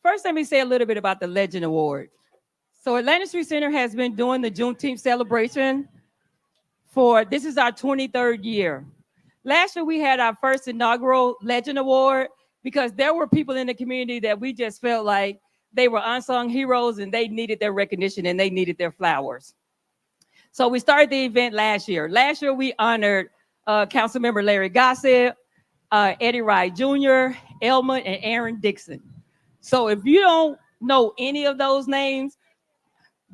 First, let me say a little bit about the Legend Award. So Atlantic Street Center has been doing the Juneteenth celebration this is our 23rd year. Last year, we had our first inaugural Legend Award because there were people in the community that we just felt like they were unsung heroes and they needed their recognition and they needed their flowers. So we started the event last year. Last year, we honored Councilmember Larry Gossett, Eddie Wright Jr., Elma, and Aaron Dixon. So if you don't know any of those names,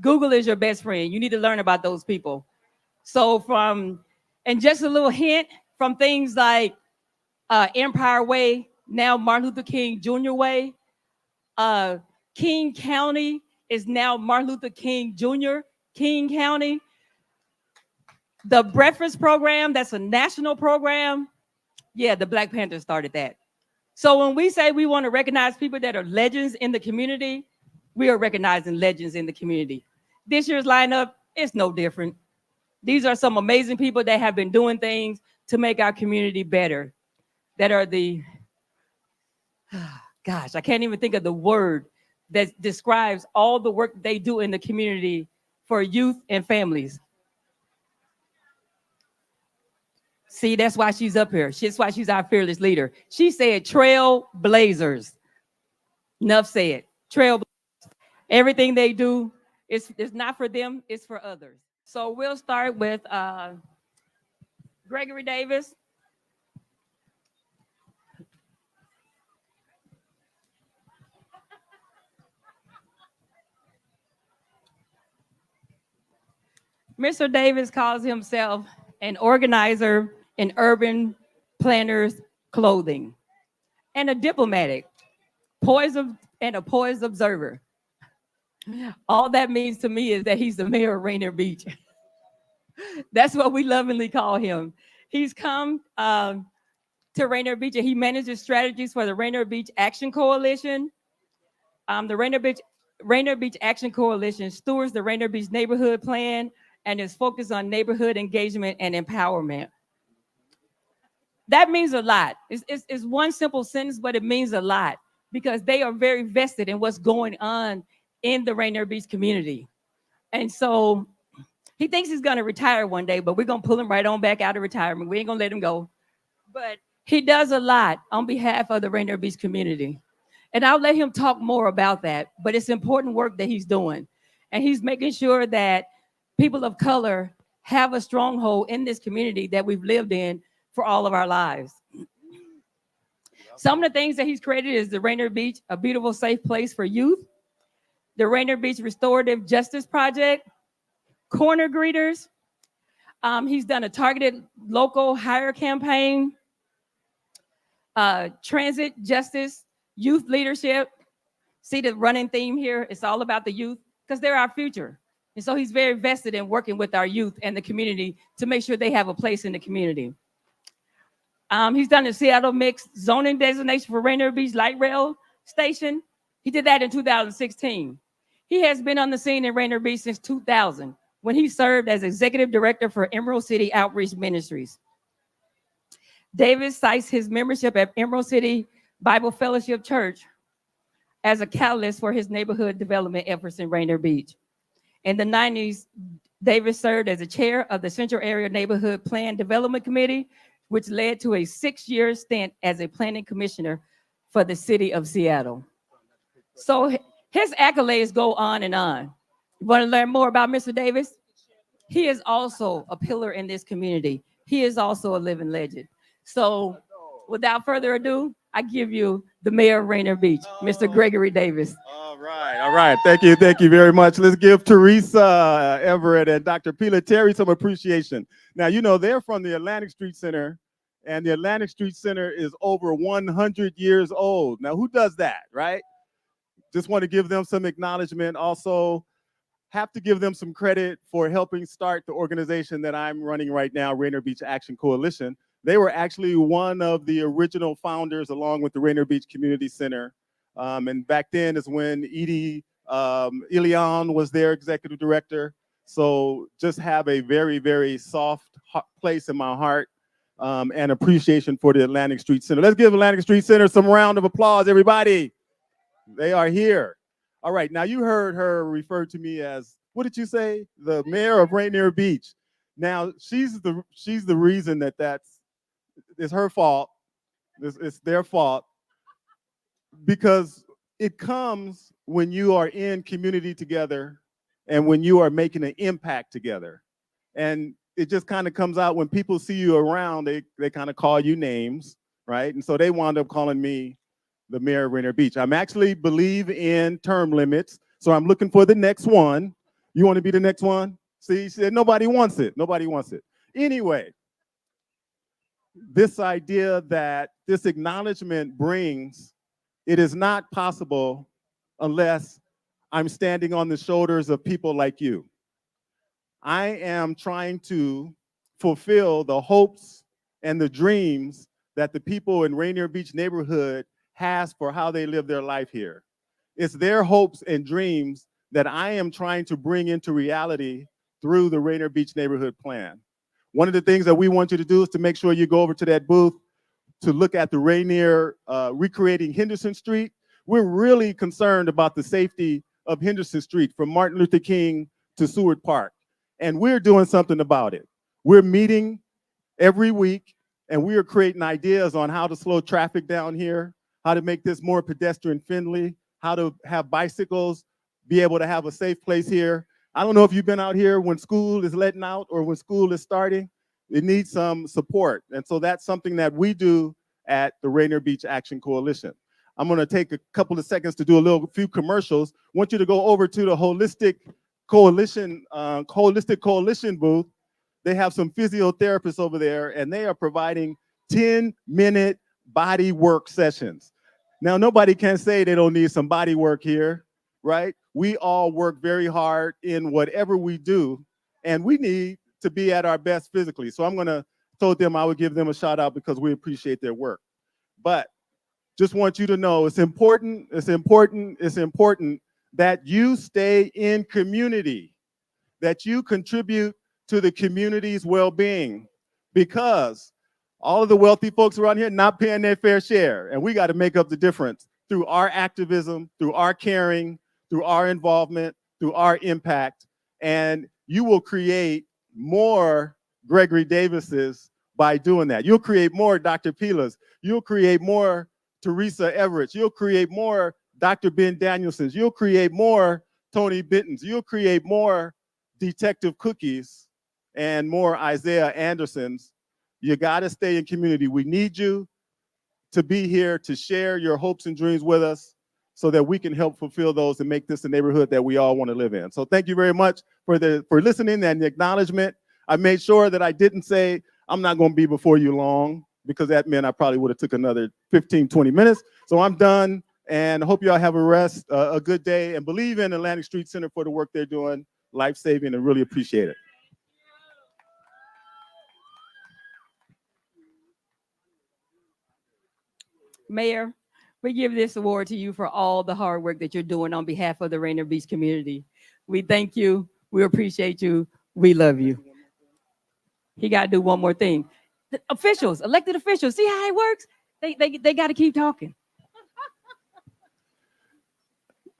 Google is your best friend. You need to learn about those people. So and just a little hint, from things like Empire Way, now Martin Luther King Jr. Way, King County is now Martin Luther King Jr. King County. The Breakfast Program, that's a national program. Yeah, the Black Panthers started that. So when we say we want to recognize people that are legends in the community, we are recognizing legends in the community. This year's lineup is no different. These are some amazing people that have been doing things to make our community better. That are gosh, I can't even think of the word that describes all the work they do in the community for youth and families. See, that's why she's up here. That's why she's our fearless leader. She said trailblazers. Enough said. Trailblazers. Everything they do is not for them, it's for others. So we'll start with Gregory Davis. Mr. Davis calls himself an organizer in urban planners clothing and a diplomatic, and a poised observer. All that means to me is that he's the mayor of Rainier Beach. That's what we lovingly call him. He's come to Rainier Beach and he manages strategies for the Rainier Beach Action Coalition. The Rainier Beach Action Coalition stewards the Rainier Beach Neighborhood Plan and is focused on neighborhood engagement and empowerment. That means a lot. It's one simple sentence, but it means a lot because they are very vested in what's going on in the Rainier Beach community. And so he thinks he's gonna retire one day, but we're gonna pull him right on back out of retirement. We ain't gonna let him go. But he does a lot on behalf of the Rainier Beach community. And I'll let him talk more about that, but it's important work that he's doing. And he's making sure that people of color have a stronghold in this community that we've lived in for all of our lives. Some of the things that he's created is the Rainier Beach, a beautiful, safe place for youth, the Rainier Beach Restorative Justice Project, corner greeters. He's done a targeted local hire campaign, transit justice, youth leadership. See the running theme here? It's all about the youth because they're our future. And so he's very vested in working with our youth and the community to make sure they have a place in the community. He's done the Seattle Mixed Zoning Designation for Rainier Beach Light Rail Station. He did that in 2016. He has been on the scene in Rainier Beach since 2000 when he served as executive director for Emerald City Outreach Ministries. Davis cites his membership at Emerald City Bible Fellowship Church as a catalyst for his neighborhood development efforts in Rainier Beach. In the 90s, Davis served as a chair of the Central Area Neighborhood Plan Development Committee, which led to a 6-year stint as a planning commissioner for the city of Seattle. So his accolades go on and on. You want to learn more about Mr. Davis? He is also a pillar in this community. He is also a living legend. So without further ado, I give you the mayor of Rainier Beach, Mr. Gregory Davis. All right. Thank you very much. Let's give Teresa Everett and Dr. Pila Terry some appreciation. Now, you know, they're from the Atlantic Street Center, and the Atlantic Street Center is over 100 years old. Now, who does that, right? Just want to give them some acknowledgement. Also, have to give them some credit for helping start the organization that I'm running right now, Rainier Beach Action Coalition. They were actually one of the original founders along with the Rainier Beach Community Center. And back then is when Edie Ilion was their executive director. So just have a very, very soft place in my heart and appreciation for the Atlantic Street Center. Let's give Atlantic Street Center some round of applause, everybody. They are here. All right. Now you heard her refer to me as, what did you say? The mayor of Rainier Beach. Now she's the reason it's her fault. It's their fault because it comes when you are in community together and when you are making an impact together. And it just kind of comes out when people see you around, they kind of call you names, right? And so they wound up calling me the mayor of Rainier Beach. I'm actually believe in term limits, so I'm looking for the next one. You want to be the next one? See, she said nobody wants it. Nobody wants it. Anyway, this idea that this acknowledgement brings, it is not possible unless I'm standing on the shoulders of people like you. I am trying to fulfill the hopes and the dreams that the people in Rainier Beach neighborhood has for how they live their life here. It's their hopes and dreams that I am trying to bring into reality through the Rainier Beach Neighborhood Plan. One of the things that we want you to do is to make sure you go over to that booth to look at the Rainier recreating Henderson Street. We're really concerned about the safety of Henderson Street from Martin Luther King to Seward Park. And we're doing something about it. We're meeting every week and we are creating ideas on how to slow traffic down here, how to make this more pedestrian friendly, how to have bicycles be able to have a safe place here. I don't know if you've been out here when school is letting out or when school is starting. It needs some support. And so that's something that we do at the Rainier Beach Action Coalition. I'm gonna take a couple of seconds to do a few commercials. I want you to go over to the Holistic Coalition booth. They have some physiotherapists over there and they are providing 10-minute body work sessions. Now, nobody can say they don't need some body work here, right? We all work very hard in whatever we do and we need to be at our best physically. So I'm gonna told them I would give them a shout out because we appreciate their work. But just want you to know it's important that you stay in community, that you contribute to the community's well-being, because all of the wealthy folks around here not paying their fair share, and we got to make up the difference through our activism, through our caring, through our involvement, through our impact, and you will create more Gregory Davises by doing that. You'll create more Dr. Pilas. You'll create more Teresa Everetts. You'll create more Dr. Ben Danielsons. You'll create more Tony Bittens. You'll create more Detective Cookies and more Isaiah Andersons. You got to stay in community. We need you to be here to share your hopes and dreams with us so that we can help fulfill those and make this a neighborhood that we all want to live in. So thank you very much for listening and the acknowledgement. I made sure that I didn't say I'm not going to be before you long, because that meant I probably would have took another 15, 20 minutes. So I'm done, and I hope y'all have a good day, and believe in Atlantic Street Center for the work they're doing, life-saving, and really appreciate it. Mayor, we give this award to you for all the hard work that you're doing on behalf of the Rainier Beach community. We thank you. We appreciate you. We love you. He got to do one more thing. The officials, elected officials, see how it works? They got to keep talking.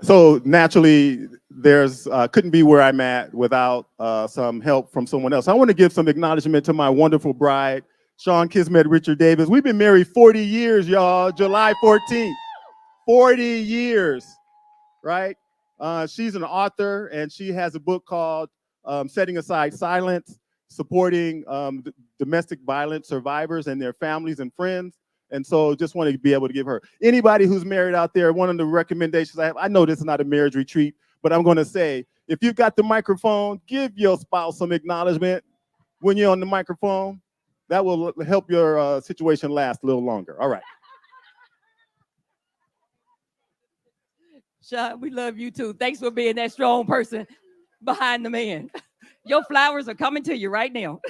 So naturally, there's couldn't be where I'm at without some help from someone else. I want to give some acknowledgement to my wonderful bride, Sean Kismet Richard Davis. We've been married 40 years, y'all, July 14th. 40 years, right? She's an author, and she has a book called Setting Aside Silence, supporting domestic violence survivors and their families and friends. And so just want to be able to give her. Anybody who's married out there, one of the recommendations I have, I know this is not a marriage retreat, but I'm going to say, if you've got the microphone, give your spouse some acknowledgement when you're on the microphone. That will help your situation last a little longer. All right. Sean, we love you too. Thanks for being that strong person behind the man. Your flowers are coming to you right now.